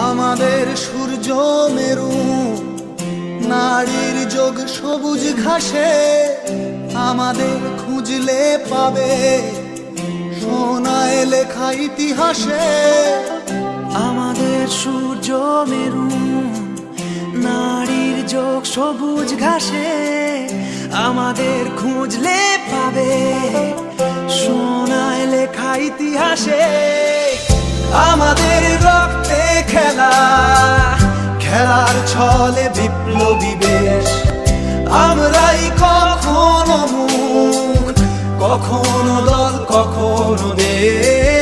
আমাদের সূর্য মেরু, নারীর যোগ সবুজ ঘাসে, আমাদের খুঁজলে পাবে সোনায় লেখা ইতিহাসে। আমাদের সূর্য মেরু, নারীর যোগ সবুজ ঘাসে, আমাদের খুঁজলে পাবে সোনায় লেখা ইতিহাসে। আমাদের রক্তে খেলা, খেলার ছলে বিপ্লবী বেশ, আমরাই কখনো মুখ, কখনো দল, কখনো দেশ।